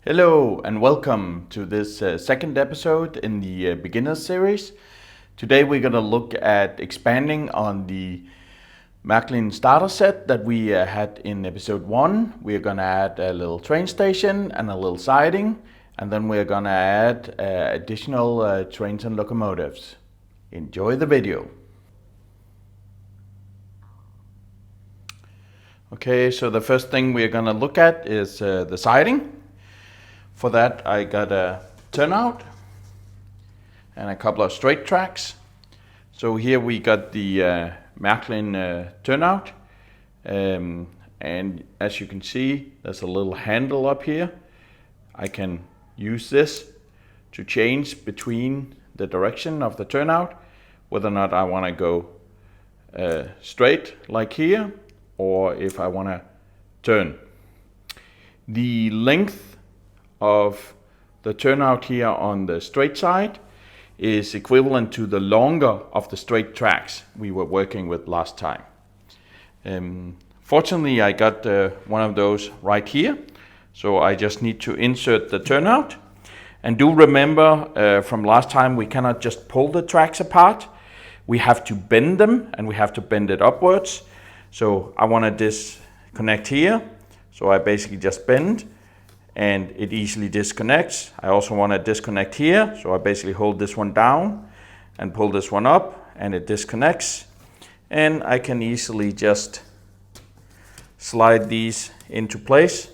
Hello and welcome to this second episode in the beginners series. Today we're going to look at expanding on the Märklin starter set that we had in episode 1. We're going to add a little train station and a little siding, and then we're going to add additional trains and locomotives. Enjoy the video. Okay, so the first thing we're going to look at is the siding. For that I got a turnout and a couple of straight tracks. So here we got the Märklin turnout, and as you can see there's a little handle up here. I can use this to change between the direction of the turnout, whether or not I want to go straight like here or if I want to turn. The length of the turnout here on the straight side is equivalent to the longer of the straight tracks we were working with last time. Fortunately I got one of those right here, so I just need to insert the turnout. And do remember from last time, we cannot just pull the tracks apart, we have to bend them, and we have to bend it upwards. So I want to disconnect here, so I basically just bend and it easily disconnects. I also want to disconnect here, so I basically hold this one down and pull this one up and it disconnects, and I can easily just slide these into place.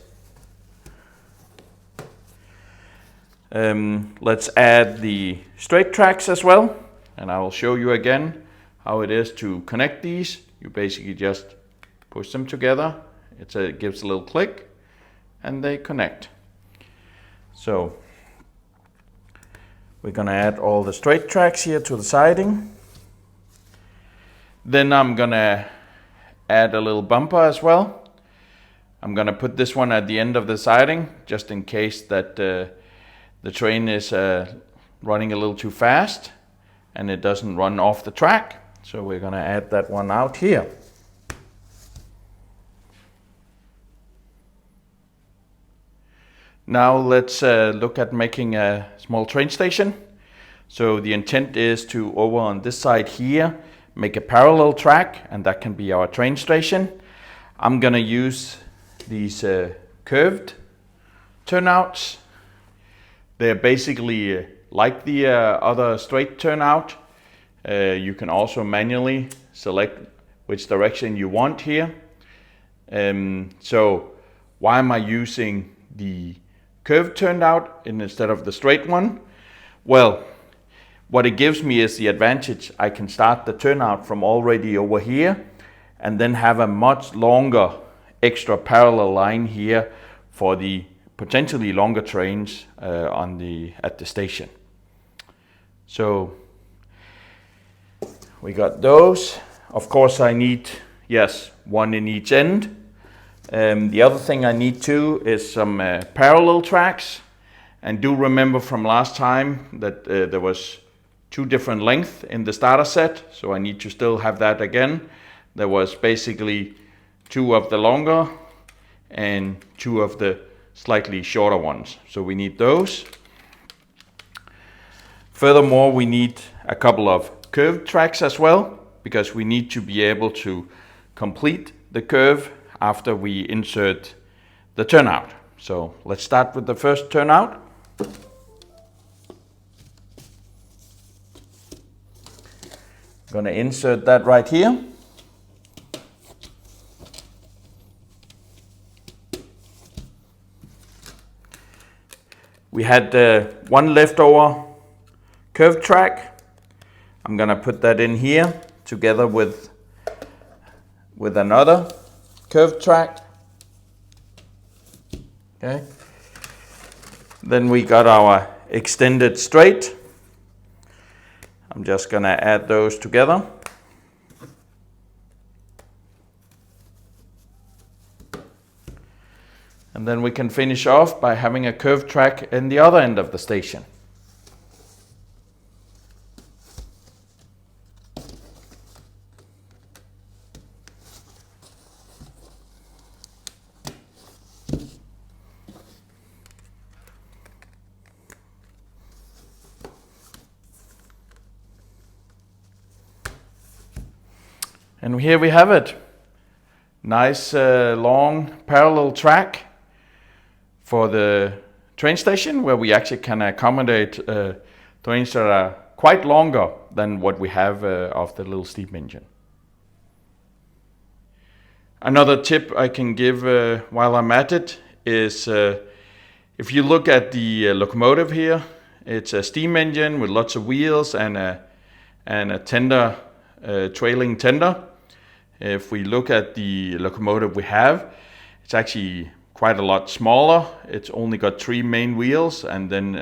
Let's add the straight tracks as well, and I will show you again how it is to connect these. You basically just push them together, it gives a little click and they connect. So we're going to add all the straight tracks here to the siding. Then I'm going to add a little bumper as well. I'm going to put this one at the end of the siding just in case that the train is running a little too fast and it doesn't run off the track. So we're going to add that one out here. Now let's look at making a small train station. So the intent is to, over on this side here, make a parallel track, and that can be our train station. I'm gonna use these curved turnouts. They're basically like the other straight turnout. You can also manually select which direction you want here. So why am I using the curved turnout instead of the straight one? Well, what it gives me is the advantage. I can start the turnout from already over here and then have a much longer extra parallel line here for the potentially longer trains at the station. So we got those. Of course I need, yes, one in each end. The other thing I need too is some parallel tracks, and do remember from last time that there was 2 different lengths in the starter set, so I need to still have that again. There was basically 2 of the longer and 2 of the slightly shorter ones, so we need those. Furthermore, we need a couple of curved tracks as well, because we need to be able to complete the curve after we insert the turnout. So let's start with the first turnout. I'm going to insert that right here. We had one leftover curved track. I'm going to put that in here together with another curved track. Okay. Then we got our extended straight. I'm just going to add those together. And then we can finish off by having a curved track in the other end of the station. And here we have it. Nice long parallel track for the train station, where we actually can accommodate trains that are quite longer than what we have of the little steam engine. Another tip I can give while I'm at it is if you look at the locomotive here, it's a steam engine with lots of wheels and a tender, trailing tender. If we look at the locomotive we have, it's actually quite a lot smaller. It's only got 3 main wheels, and then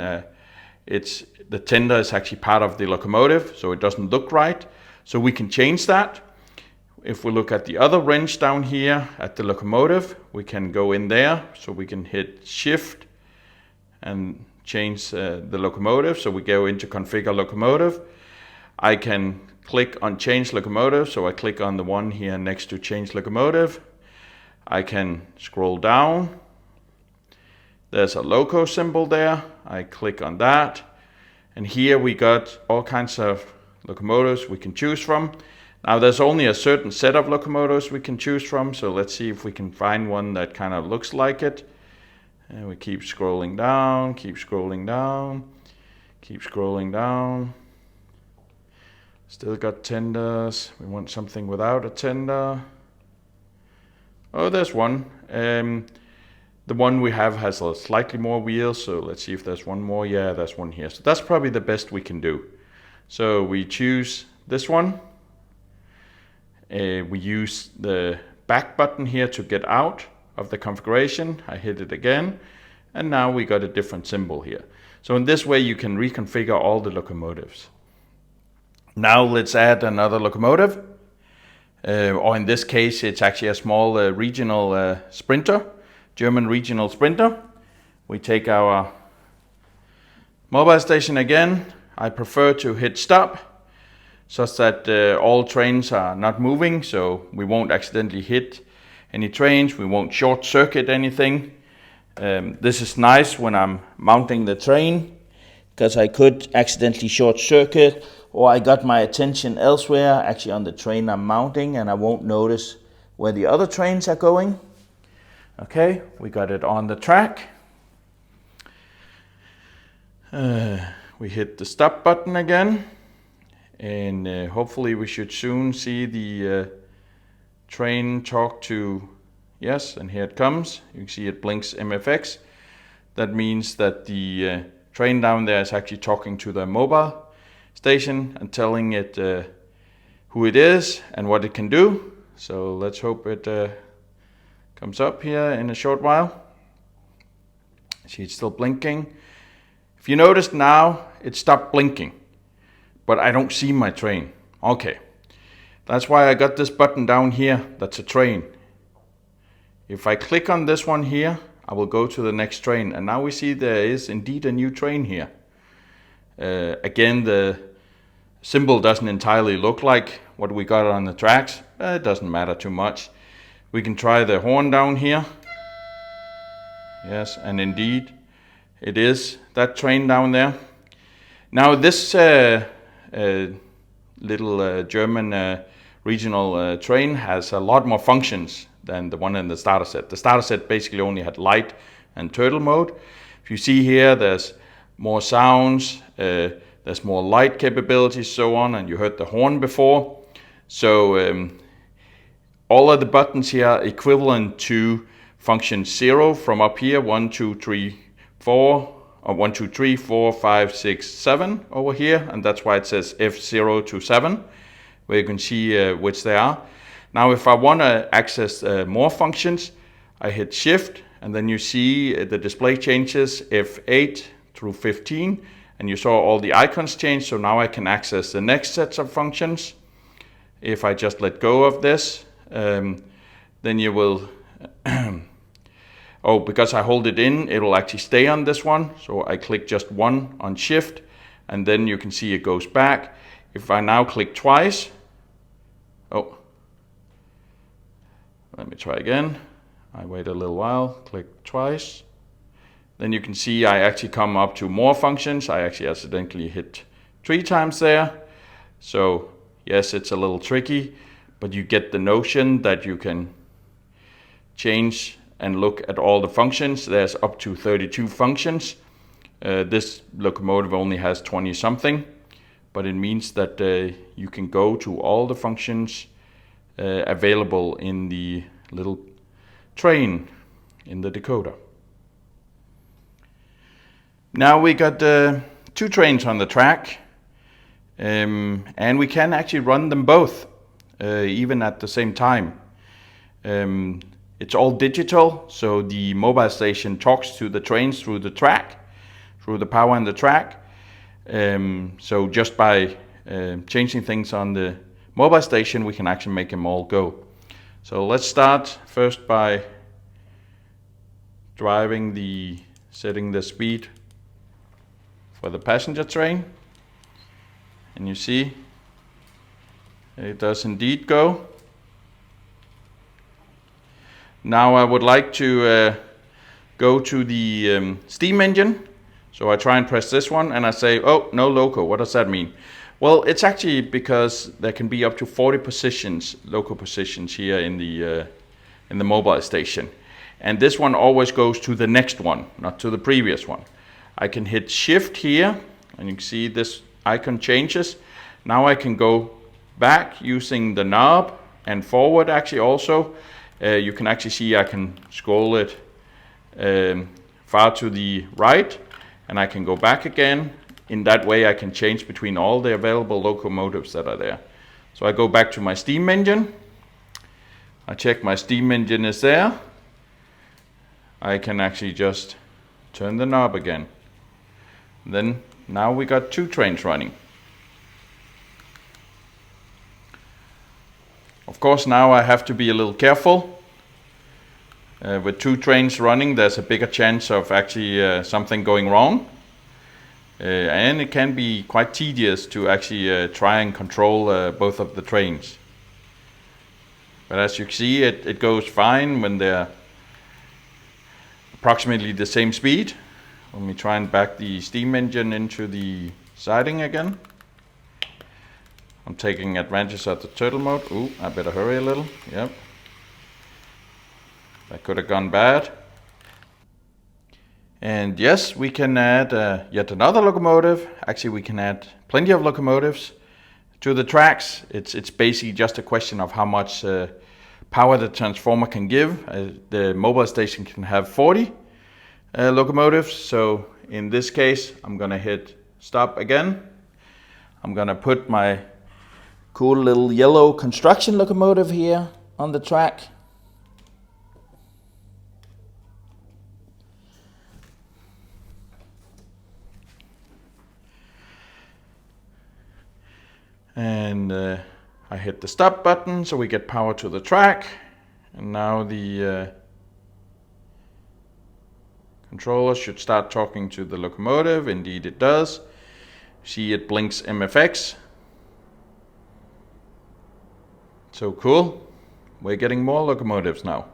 the tender is actually part of the locomotive, so it doesn't look right. So we can change that. If we look at the other wrench down here at the locomotive, we can go in there, so we can hit shift and change the locomotive. So we go into configure locomotive. I can click on change locomotive, so I click on the one here next to change locomotive. I can scroll down. There's a loco symbol there. I click on that, and here we got all kinds of locomotives we can choose from. Now there's only a certain set of locomotives we can choose from, so let's see if we can find one that kind of looks like it. And we keep scrolling down, keep scrolling down, keep scrolling down. Still got tenders. We want something without a tender. Oh, there's one. The one we have has a slightly more wheels, so let's see if there's one more. Yeah, there's one here. So that's probably the best we can do. So we choose this one. We use the back button here to get out of the configuration. I hit it again, and now we got a different symbol here. So in this way you can reconfigure all the locomotives. Now let's add another locomotive, or in this case it's actually a small regional sprinter, German regional sprinter. We take our mobile station again. I prefer to hit stop, such that all trains are not moving, so we won't accidentally hit any trains, we won't short circuit anything. This is nice when I'm mounting the train, because I could accidentally short circuit, or I got my attention elsewhere, actually on the train I'm mounting, and I won't notice where the other trains are going. Okay, we got it on the track. We hit the stop button again, and hopefully we should soon see the train talk to, yes, and here it comes. You can see it blinks MFX. That means that the train down there is actually talking to the mobile station and telling it who it is and what it can do. So let's hope it comes up here in a short while. See, it's still blinking. If you notice now, it stopped blinking, but I don't see my train. Okay, that's why I got this button down here. That's a train. If I click on this one here, I will go to the next train, and now we see there is indeed a new train here. Again, the symbol doesn't entirely look like what we got on the tracks. It doesn't matter too much. We can try the horn down here. Yes, and indeed it is that train down there. Now this little German regional train has a lot more functions than the one in the starter set. The starter set basically only had light and turtle mode. If you see here, there's more sounds, there's more light capabilities, so on, and you heard the horn before. So all of the buttons here are equivalent to function 0 from up here, 1, 2, 3, 4, or 1, 2, 3, 4, 5, 6, 7 over here, and that's why it says F0 to 7, where you can see which they are. Now if I want to access more functions, I hit shift, and then you see the display changes F8 through 15, and you saw all the icons change, so now I can access the next sets of functions. If I just let go of this, then you will, oh, because I hold it in, it will actually stay on this one, so I click just 1 on shift, and then you can see it goes back. If I now click twice, oh, let me try again. I wait a little while, click twice. Then you can see I actually come up to more functions. I actually accidentally hit 3 times there. So yes, it's a little tricky, but you get the notion that you can change and look at all the functions. There's up to 32 functions. This locomotive only has 20 something, but it means that you can go to all the functions available in the little train in the decoder. Now we got 2 trains on the track, and we can actually run them both even at the same time. It's all digital, so the mobile station talks to the trains through the track, through the power in the track. So just by changing things on the mobile station, we can actually make them all go. So let's start first by setting the speed for the passenger train. And you see, it does indeed go. Now I would like to go to the steam engine. So I try and press this one and I say, oh, no loco. What does that mean? Well, it's actually because there can be up to 40 positions, loco positions here in the mobile station. And this one always goes to the next one, not to the previous one. I can hit shift here and you can see this icon changes. Now I can go back using the knob and forward actually also. You can actually see I can scroll it far to the right, and I can go back again. In that way I can change between all the available locomotives that are there. So I go back to my steam engine. I check my steam engine is there. I can actually just turn the knob again. Then now we got 2 trains running. Of course now I have to be a little careful. With 2 trains running, there's a bigger chance of actually something going wrong. And it can be quite tedious to actually try and control both of the trains. But as you see, it goes fine when they're approximately the same speed. Let me try and back the steam engine into the siding again. I'm taking advantage of the turtle mode. Ooh, I better hurry a little. Yep. That could have gone bad. And yes, we can add yet another locomotive. Actually, we can add plenty of locomotives to the tracks. It's basically just a question of how much power the transformer can give. The mobile station can have 40 locomotives. So in this case, I'm gonna hit stop again. I'm gonna put my cool little yellow construction locomotive here on the track. And I hit the stop button so we get power to the track. And now the controller should start talking to the locomotive. Indeed it does. See, it blinks MFX. So cool. We're getting more locomotives now.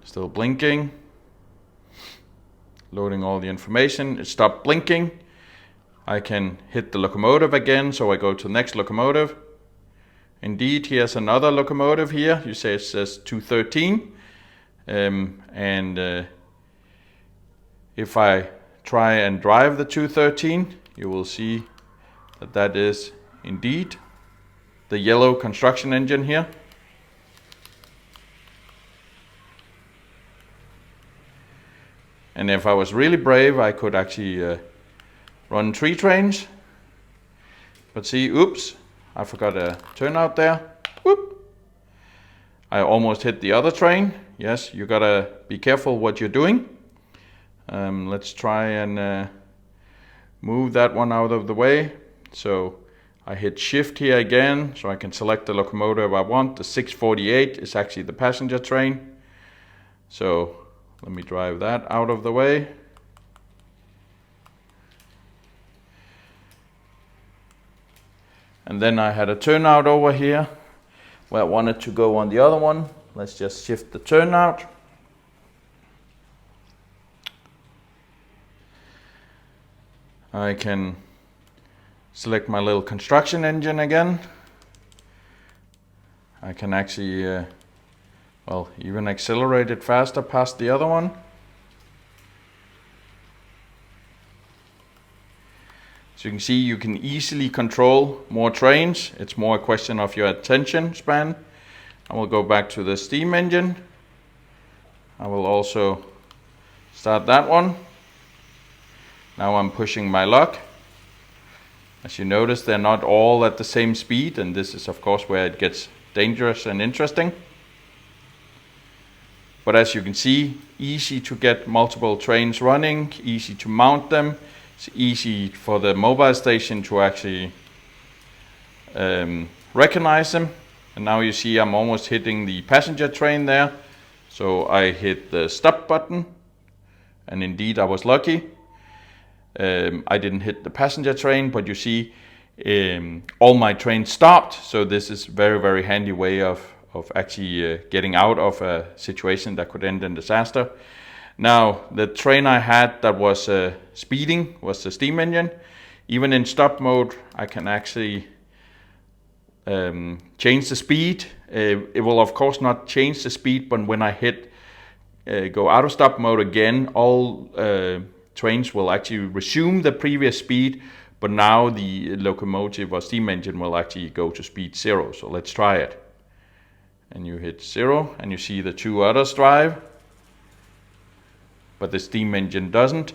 Still blinking. Loading all the information. It stopped blinking. I can hit the locomotive again, so I go to the next locomotive. Indeed, here's another locomotive here. You say it says 213. If I try and drive the 213, you will see that that is indeed the yellow construction engine here. And if I was really brave, I could actually run 3 trains. But see, oops, I forgot a turnout there. Whoop! I almost hit the other train. Yes, you gotta be careful what you're doing. Let's try and move that one out of the way. So I hit shift here again, so I can select the locomotive I want. The 648 is actually the passenger train. So let me drive that out of the way. And then I had a turnout over here where I wanted to go on the other one. Let's just shift the turnout. I can select my little construction engine again. I can actually, well, even accelerate it faster past the other one. So you can see you can easily control more trains. It's more a question of your attention span. I will go back to the steam engine. I will also start that one. Now I'm pushing my lock. As you notice, they're not all at the same speed, and this is of course where it gets dangerous and interesting. But as you can see, easy to get multiple trains running, easy to mount them. It's easy for the mobile station to actually recognize them. And now you see I'm almost hitting the passenger train there. So I hit the stop button, and indeed I was lucky. I didn't hit the passenger train, but you see all my trains stopped. So this is very, very handy way of actually getting out of a situation that could end in disaster. Now, the train I had that was speeding was the steam engine. Even in stop mode, I can actually change the speed. It will of course not change the speed, but when I hit go out of stop mode again, all trains will actually resume the previous speed, but now the locomotive or steam engine will actually go to speed 0. So let's try it. And you hit 0 and you see the two others drive, but the steam engine doesn't.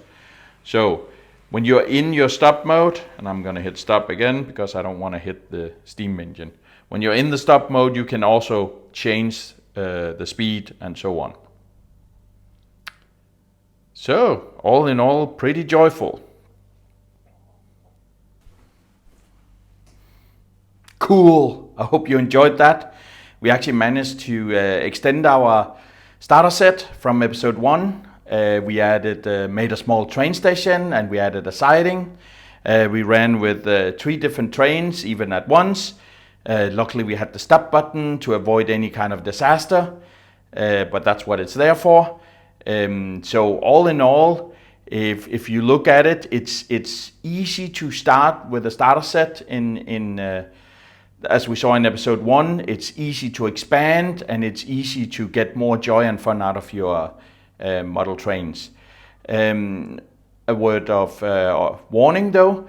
So when you're in your stop mode, and I'm going to hit stop again because I don't want to hit the steam engine. When you're in the stop mode, you can also change the speed and so on. So all in all, pretty joyful. Cool. I hope you enjoyed that. We actually managed to extend our starter set from episode 1. We made a small train station, and we added a siding. We ran with 3 different trains, even at once. Luckily, we had the stop button to avoid any kind of disaster, but that's what it's there for. So all in all, if you look at it, it's easy to start with a starter set as we saw in episode 1. It's easy to expand, and it's easy to get more joy and fun out of your model trains. A word of warning though,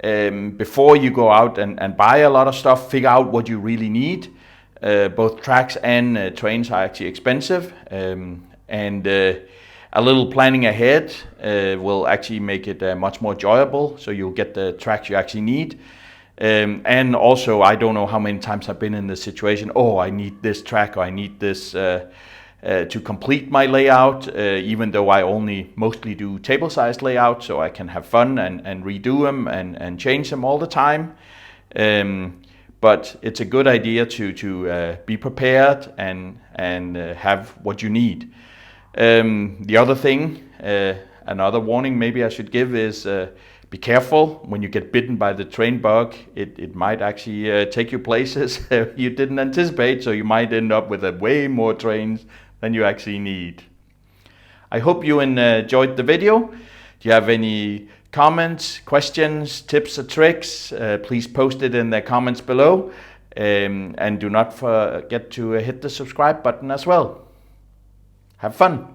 before you go out and buy a lot of stuff, figure out what you really need. Both tracks and trains are actually expensive, and a little planning ahead will actually make it much more enjoyable, so you'll get the tracks you actually need. And also, I don't know how many times I've been in this situation, oh, I need this track, or I need this to complete my layout, even though I only mostly do table-sized layout, so I can have fun and redo them and change them all the time. But it's a good idea to be prepared and have what you need. The other thing, another warning maybe I should give is be careful when you get bitten by the train bug. It might actually take you places you didn't anticipate, so you might end up with way more trains than you actually need. I hope you enjoyed the video. Do you have any comments, questions, tips or tricks? Please post it in the comments below, and do not forget to hit the subscribe button as well. Have fun!